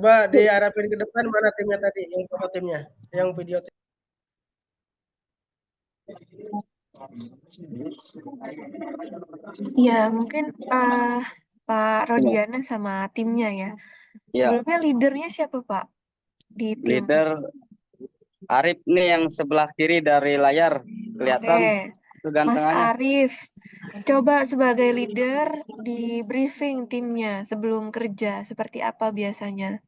Coba diarahkan ke depan, mana timnya tadi, yang foto timnya, yang video tim. Ya, mungkin Pak Rodiana sama timnya ya. Ya, Sebelumnya leadernya siapa Pak di tim? leader Arif nih yang sebelah kiri dari layar kelihatan Oke, itu Mas gantengannya. Arif. Coba sebagai leader di briefing timnya sebelum kerja seperti apa biasanya?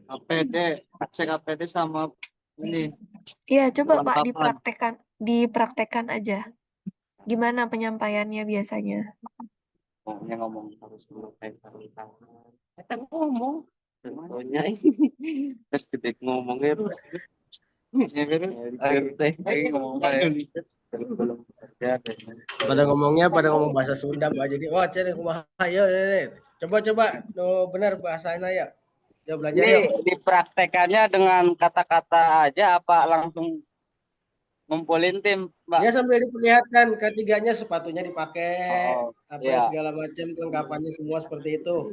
APD, cek APD sama ini Iya, coba Pak perlengkapan. dipraktekkan aja. Gimana penyampaiannya biasanya? Pokoknya ngomong harus dulu kayak kita ngomong contohnya terus gede ngomongnya Pada ngomong bahasa Sunda, Mbak. Jadi, wah, cene kumaha ya. Coba benar bahasanya ya. Ya belajar ini yuk. dipraktekannya dengan kata-kata aja apa langsung ngumpulin tim, Mbak? Ya sambil diperlihatkan ketiganya sepatunya dipakai, Oh, apa iya. segala macam kelengkapannya semua seperti itu.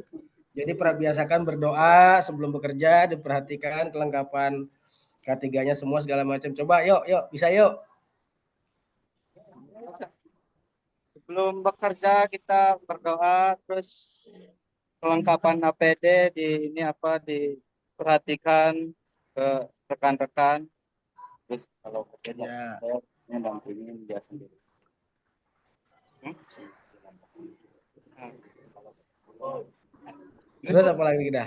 Jadi biasakan berdoa sebelum bekerja, diperhatikan kelengkapan ketiganya semua segala macam. Coba yuk, bisa yuk. Sebelum bekerja kita berdoa, terus kelengkapan APD ini diperhatikan ke rekan-rekan. Terus kalau kerja Ya. saya dampingin dia sendiri. Terus apa lagi kita?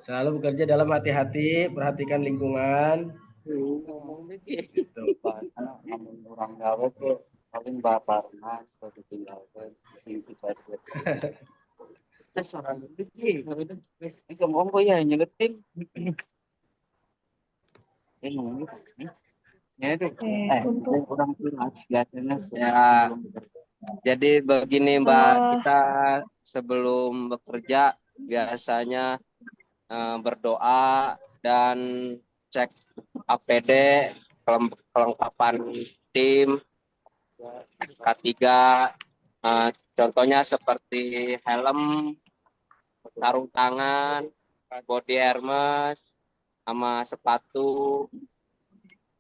Selalu bekerja dalam hati-hati, perhatikan lingkungan. Gitu. Karena orang Jawa tuh paling baparna seperti tinggalkan sing kita saran iki bisa ngomong ya nyeletin ngomong ya itu Untuk orang tua biasanya ya. Jadi begini Mbak, kita sebelum bekerja biasanya berdoa dan cek APD, kelengkapan tim, K3, contohnya seperti helm, sarung tangan, body hermes, sama sepatu.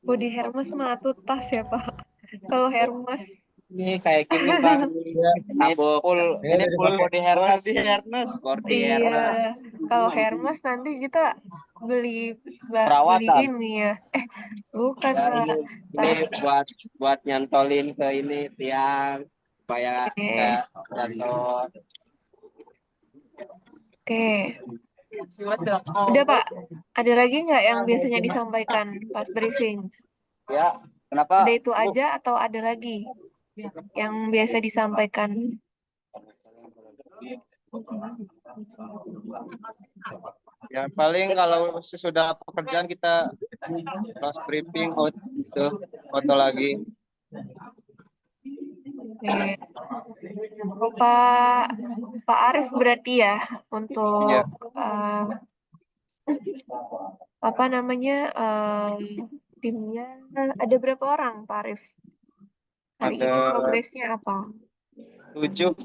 body Hermes mah atau tas ya Pak? Kalau Hermes, Ini kayak gini Bang, ini full body hermes. Body iya. hermes. Kalau Hermes nanti kita beli beli Perawatan. ini ya. Bukan Ya, Pak, ini tas. buat nyantolin ke ini tiang supaya Oke, jatuh. oke. Udah Pak, ada lagi nggak yang biasanya disampaikan pas briefing? Ya, Udah kenapa? itu aja atau ada lagi yang biasa disampaikan? Ya paling kalau sesudah pekerjaan kita cross briefing itu foto lagi. Oke. Pak Pak Arif berarti ya Iya. untuk apa namanya timnya ada berapa orang Pak Arif? Hari Ada ini progresnya apa? 7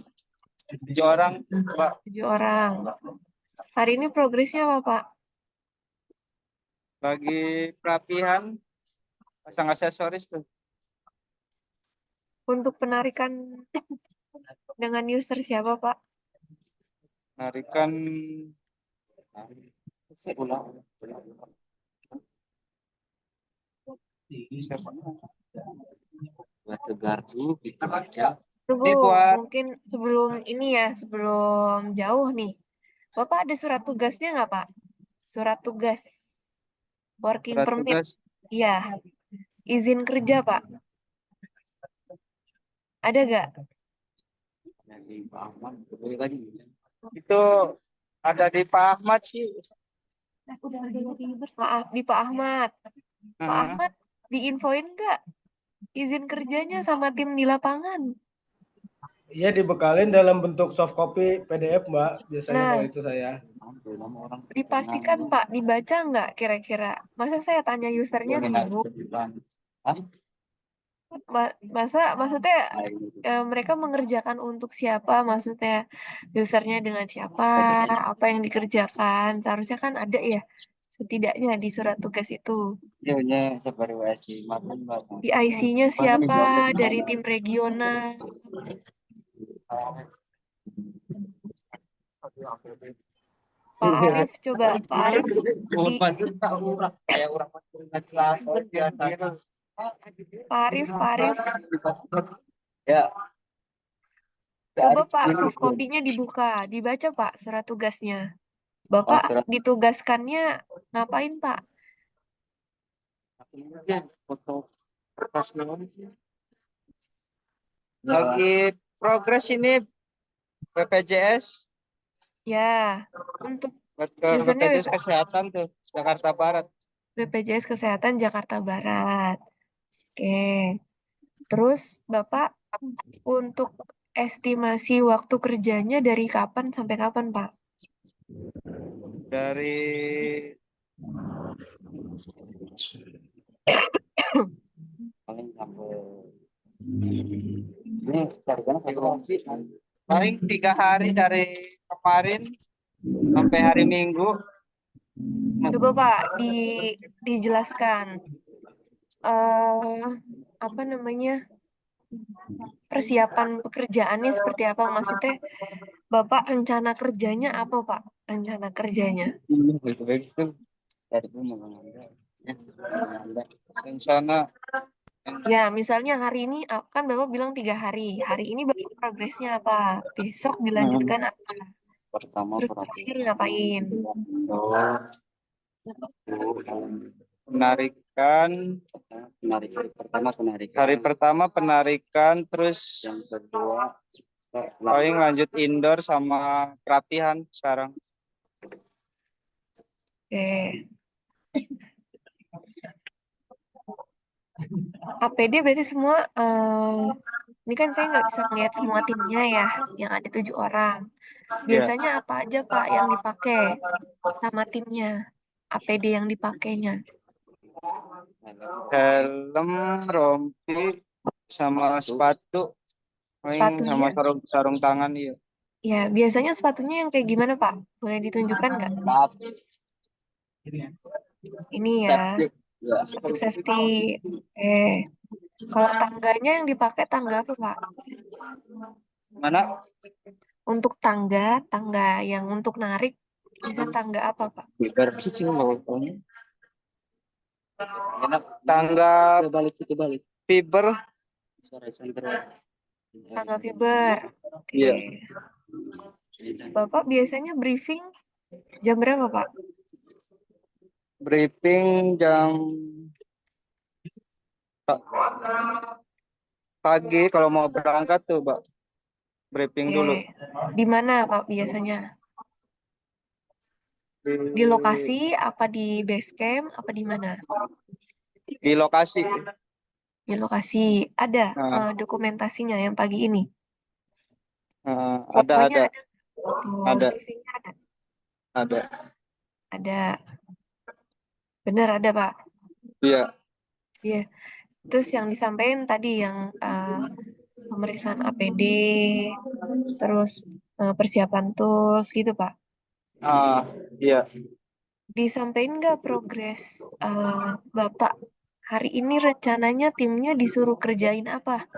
orang, Mbak. 7 orang. Hari ini progresnya apa Pak? Lagi perapihan pasang aksesoris tuh. Untuk penarikan dengan user siapa Pak? Narikan Batu gardu gitu aja. Tunggu, ini buat mungkin sebelum ini ya, sebelum jauh nih. Bapak ada surat tugasnya nggak Pak? Surat tugas, working surat permit. tugas. Iya, izin kerja Pak. Ada nggak? Itu ada di Pak Ahmad sih. Maaf, di Pak Ahmad. Pak Heeh. Ahmad, diinfoin nggak izin kerjanya sama tim di lapangan? Iya dibekalin dalam bentuk soft copy PDF Mbak, biasanya Nah, kalau itu saya. dipastikan Pak, dibaca nggak kira-kira? Masa saya tanya usernya bingung? Maksudnya mereka mengerjakan untuk siapa? Maksudnya usernya dengan siapa? Apa yang dikerjakan? Seharusnya kan ada ya setidaknya di surat tugas itu. Iya, seperti WSI makan Mbak. PIC-nya siapa? Dari tim regional. Pak Arif coba, Pak Arif di Kayak orang kelas biasa. Pak Arif, Ya, coba Pak soft copy-nya dibuka, dibaca Pak surat tugasnya. Bapak surat ditugaskannya ngapain Pak? foto kertasnya. Lagi progres ini BPJS Ya, untuk buat ke usernya BPJS Kesehatan tuh Jakarta Barat. BPJS Kesehatan Jakarta Barat. Oke. Terus Bapak untuk estimasi waktu kerjanya dari kapan sampai kapan Pak? Dari Paling sampai ini targetnya sih. paling 3 hari dari kemarin sampai hari Minggu. Coba Pak dijelaskan apa namanya persiapan pekerjaannya seperti apa? Maksudnya Bapak rencana kerjanya apa Pak? Rencana kerjanya? Baik-baik tuh dari dulu mengambil. Rencana Ya, misalnya hari ini kan Bapak bilang 3 hari. Hari ini Bapak progresnya apa? Besok dilanjutkan apa? Pertama Terus terakhir ngapain? penarikan, penarikan. hari pertama penarikan, terus Yang kedua paling lanjut indoor sama perapihan sekarang. Oke. APD berarti semua ini kan saya nggak bisa melihat semua timnya ya, yang ada 7 orang. Biasanya apa aja Pak yang dipakai sama timnya? APD yang dipakainya? Helm, rompi, sama sepatu, paling sama Sepatunya? sarung tangan iya. Ya, biasanya sepatunya yang kayak gimana Pak? Boleh ditunjukkan nggak? Ini ya, untuk safety. Kalau tangganya yang dipakai tangga apa Pak? Mana? Untuk tangga yang untuk narik, biasanya tangga apa Pak? Tangga balik. fiber. Tangga fiber. Oke. Iya. Bapak biasanya briefing jam berapa Pak? Briefing jam pagi kalau mau berangkat tuh, Mbak. Briefing dulu. Di mana Pak biasanya? Di lokasi, apa di base camp, apa di mana? Di lokasi. Di lokasi. Ada Nah, dokumentasinya yang pagi ini? ada. Fotonya ada? Tuh, Ada. briefingnya ada? Ada. Ada. Benar ada Pak? Iya. Iya. Terus yang disampaikan tadi yang pemeriksaan APD, terus persiapan tools gitu Pak. Iya. Disampaikan nggak progres Bapak? Hari ini rencananya timnya disuruh kerjain apa?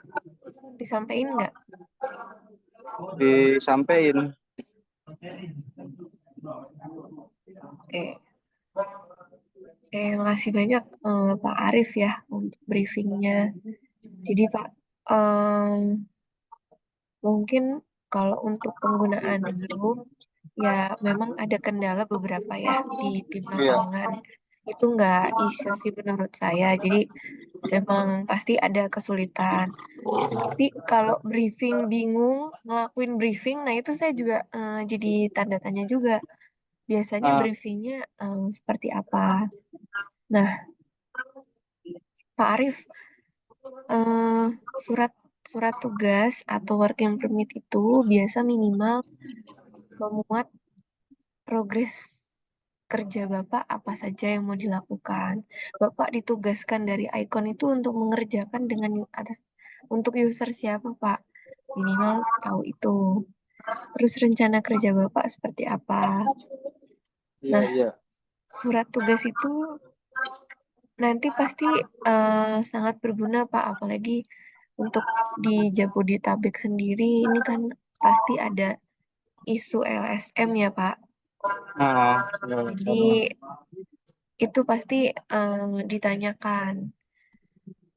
Disampaikan nggak? Disampaikan. Oke. Makasih banyak Pak Arif ya untuk briefingnya. Jadi Pak, mungkin kalau untuk penggunaan Zoom, ya memang ada kendala beberapa ya di tim Iya. lapangan. Itu nggak isu sih menurut saya. Jadi memang pasti ada kesulitan. Tapi kalau briefing bingung, ngelakuin briefing, nah itu saya juga jadi tanda tanya juga. Biasanya Ah, briefingnya seperti apa? Nah, Pak Arif, eh, surat surat tugas atau working permit itu biasa minimal memuat progres kerja Bapak apa saja yang mau dilakukan. Bapak ditugaskan dari Icon itu untuk mengerjakan untuk user siapa, Pak. Minimal tahu itu. Terus rencana kerja Bapak seperti apa. Iya, Nah, iya. surat tugas itu nanti pasti sangat berguna, Pak. Apalagi untuk di Jabodetabek sendiri, ini kan pasti ada isu LSM ya, Pak. Iya, Jadi itu pasti ditanyakan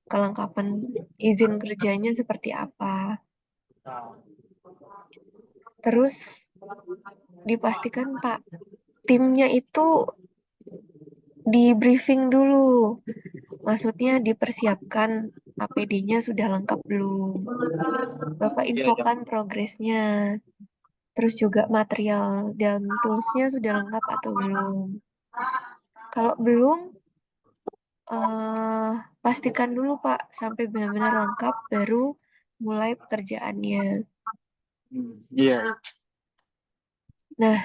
kelengkapan izin kerjanya seperti apa. Terus dipastikan Pak, timnya itu di briefing dulu. Maksudnya dipersiapkan APD-nya sudah lengkap belum? Bapak iya, iya. infokan progresnya. Terus juga material dan tools-nya sudah lengkap atau belum? Kalau belum, eh pastikan dulu Pak sampai benar-benar lengkap baru mulai pekerjaannya. Iya. Nah,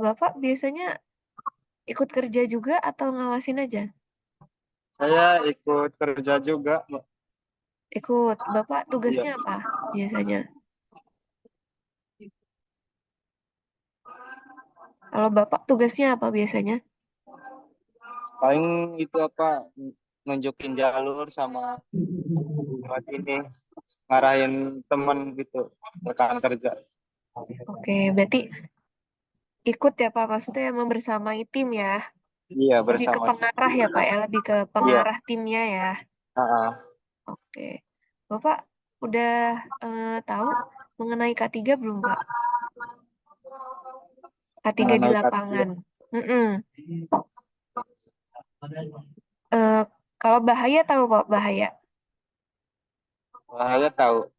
Bapak biasanya ikut kerja juga atau ngawasin aja? Saya ikut kerja juga, Mbak. Ikut. Bapak Iya. tugasnya apa biasanya? Kalau Bapak tugasnya apa biasanya? Paling itu apa, nunjukin jalur sama buat ini, ngarahin temen gitu, rekan kerja. Oke, berarti ikut ya Pak, maksudnya membersamai tim ya. Iya, Lebih ke bersama. pengarah ya Pak ya, lebih ke Iya. pengarah timnya ya. Ah, Oke. Bapak udah tahu mengenai K3 belum Pak? K3 di mengenai lapangan. kategori Mm-mm. Eh, Kalau bahaya tahu Pak, bahaya. bahaya tahu.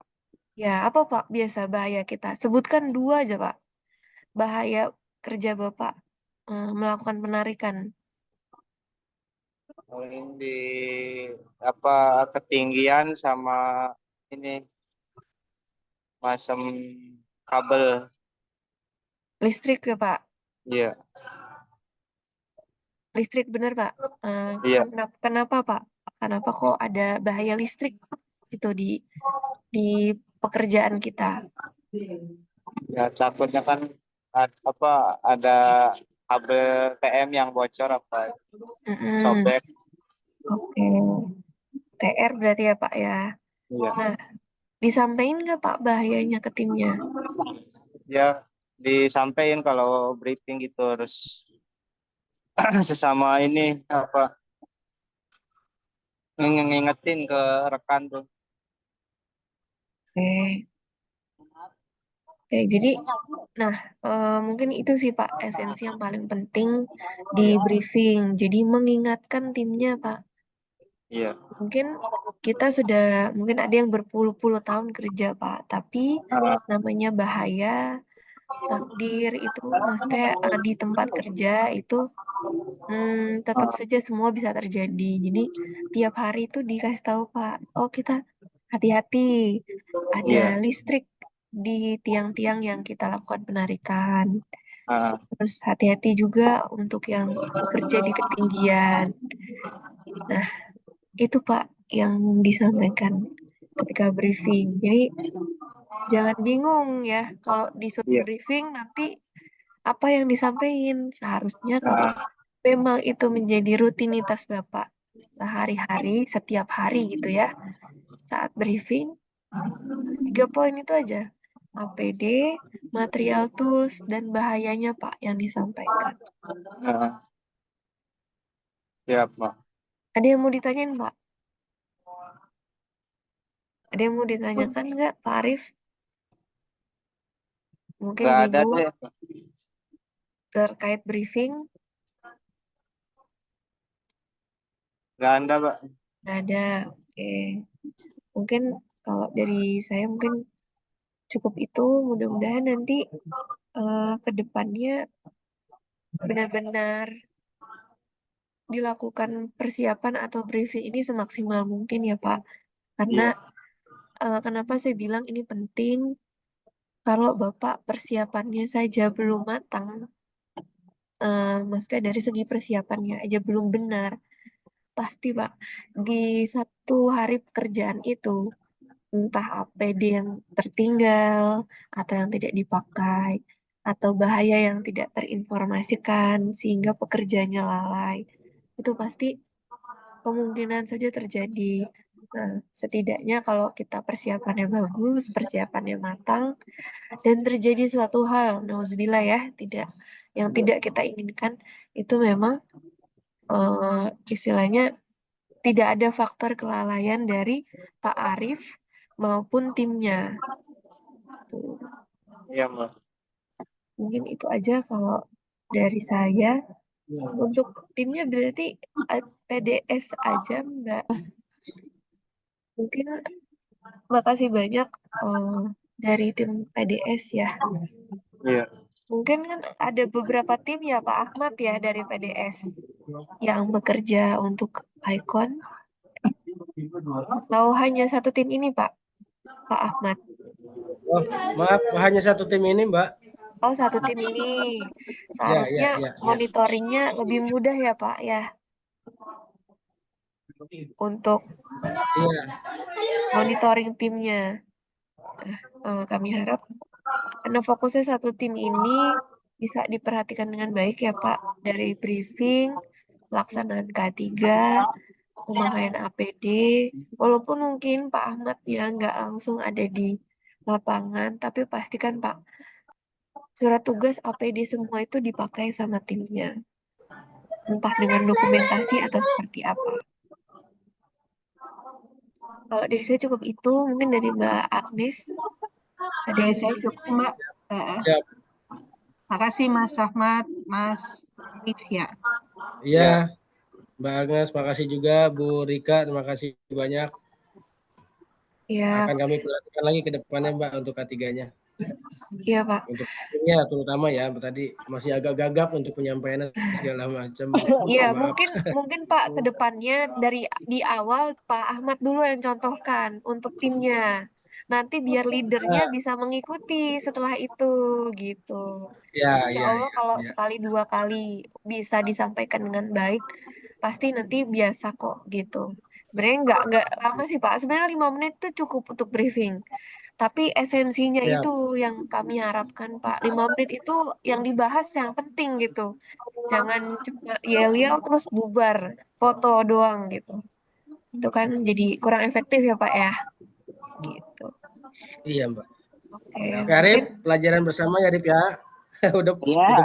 Ya, apa Pak biasa bahaya kita? Sebutkan dua aja Pak. Bahaya kerja Bapak melakukan penarikan. Paling di apa, ketinggian sama ini, masam kabel. Listrik ya Pak. Iya, Listrik bener Pak. iya. Kenapa Pak? Kenapa kok ada bahaya listrik itu di pekerjaan kita? Ya takutnya kan apa, ada kabel TM yang bocor apa Mm-mm. sobek. Oke. TR berarti ya Pak ya. Iya. Nah, disampaikan nggak Pak bahayanya ke timnya? Ya, disampaikan kalau briefing gitu, harus sesama ini apa, ngingetin ke rekan tuh. Oke. Oke, jadi, nah, mungkin itu sih Pak, esensi yang paling penting di briefing. Jadi mengingatkan timnya Pak. Iya. Mungkin kita sudah, mungkin ada yang berpuluh-puluh tahun kerja Pak, tapi Ah, namanya bahaya, takdir itu, maksudnya di tempat kerja itu tetap ah, saja semua bisa terjadi. Jadi tiap hari itu dikasih tahu Pak, oh kita hati-hati, ada iya. listrik di tiang-tiang yang kita lakukan penarikan. Ah, Terus hati-hati juga untuk yang bekerja di ketinggian. Nah, itu Pak yang disampaikan ketika briefing. Jadi jangan bingung ya kalau disuruh iya. briefing nanti apa yang disampaikan. Seharusnya kalau Ah, memang itu menjadi rutinitas Bapak sehari-hari, setiap hari gitu ya, saat briefing, 3 poin itu aja. APD, material tools, dan bahayanya Pak yang disampaikan. ah, siap, Mak. Ada yang mau ditanyain Pak? Ada yang mau ditanyakan nggak Pak Arif? Mungkin Nggak ada bingung deh. terkait briefing? Nggak ada, Pak. Nggak ada. Oke. Mungkin kalau dari saya mungkin cukup itu. Mudah-mudahan nanti ke depannya benar-benar dilakukan persiapan atau briefing ini semaksimal mungkin ya Pak. Karena Iya. kenapa saya bilang ini penting? Kalau Bapak persiapannya saja belum matang, maksudnya dari segi persiapannya aja belum benar, pasti Pak, di 1 hari pekerjaan itu, entah APD yang tertinggal, atau yang tidak dipakai, atau bahaya yang tidak terinformasikan, sehingga pekerjaannya lalai. Itu pasti kemungkinan saja terjadi. Nah, setidaknya kalau kita persiapannya bagus, persiapannya matang, dan terjadi suatu hal, nauzubillah ya, yang tidak kita inginkan, itu memang istilahnya tidak ada faktor kelalaian dari Pak Arif maupun timnya. Tuh. Iya, Mbak. Mungkin itu aja kalau dari saya. Untuk timnya berarti PDS aja Mbak. Mungkin makasih banyak dari tim PDS ya. Iya. Mungkin kan ada beberapa tim ya Pak Ahmad ya dari PDS yang bekerja untuk Icon. Atau hanya satu tim ini Pak Ahmad? Oh, maaf, hanya satu tim ini, Mbak. Oh, satu tim ini. Seharusnya ya. monitoringnya lebih mudah ya Pak ya. Untuk Iya. monitoring timnya. Kami harap karena fokusnya satu tim ini bisa diperhatikan dengan baik ya Pak. Dari briefing, pelaksanaan K3, pemakaian APD. Walaupun mungkin Pak Ahmad ya nggak langsung ada di lapangan, tapi pastikan Pak, surat tugas APD semua itu dipakai sama timnya. Entah dengan dokumentasi atau seperti apa. Kalau dari saya cukup itu, mungkin dari Mbak Agnes. Ada yang Saya bisa cukup, Mbak. Siap. Makasih Mas Ahmad, Mas Rif ya. Iya. Mbak Agnes, makasih juga Bu Rika, terima kasih banyak. Ya, Akan kami perhatikan lagi ke depannya Mbak untuk K3-nya. iya Pak. Untuk timnya terutama ya, tadi masih agak gagap untuk penyampaiannya segala macam. Iya, Maaf. mungkin Pak ke depannya dari di awal Pak Ahmad dulu yang contohkan untuk timnya. Nanti biar leadernya bisa mengikuti setelah itu gitu. Insya Ya, Allah kalau ya. sekali 2 kali bisa disampaikan dengan baik, pasti nanti biasa kok gitu. Sebenarnya nggak lama sih Pak. Sebenarnya 5 menit itu cukup untuk briefing. Tapi esensinya Siap. itu yang kami harapkan Pak. 5 menit itu yang dibahas yang penting gitu. Jangan cuma yel-yel terus bubar, foto doang gitu. Itu kan jadi kurang efektif ya Pak ya. Gitu. Iya Mbak. Oke, Oke Arif, pelajaran bersama ya Arif ya. udah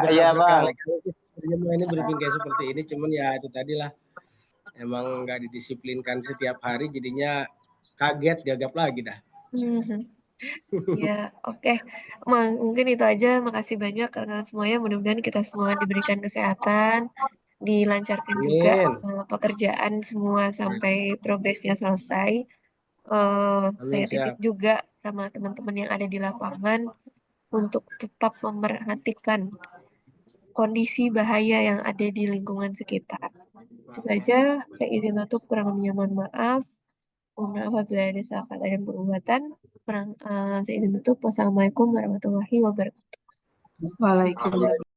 Iya, Bang. berkali-kali ini briefing kayak seperti ini, cuman ya itu tadi lah. Emang nggak didisiplinkan setiap hari, jadinya kaget, gagap lagi dah. Ya, oke. Mungkin itu aja. Makasih banyak karena semuanya. Mudah-mudahan kita semua diberikan kesehatan, dilancarkan juga Amin. pekerjaan semua sampai progresnya selesai. Saya Amin, titip siap. juga sama teman-teman yang ada di lapangan untuk tetap memerhatikan kondisi bahaya yang ada di lingkungan sekitar. Itu saja. Saya izin tutup. Kurang lebihnya mohon maaf. Mohon maaf apabila ada salah kata dan perbuatan. Saya izin tutup. Wassalamualaikum warahmatullahi wabarakatuh. Waalaikumsalam.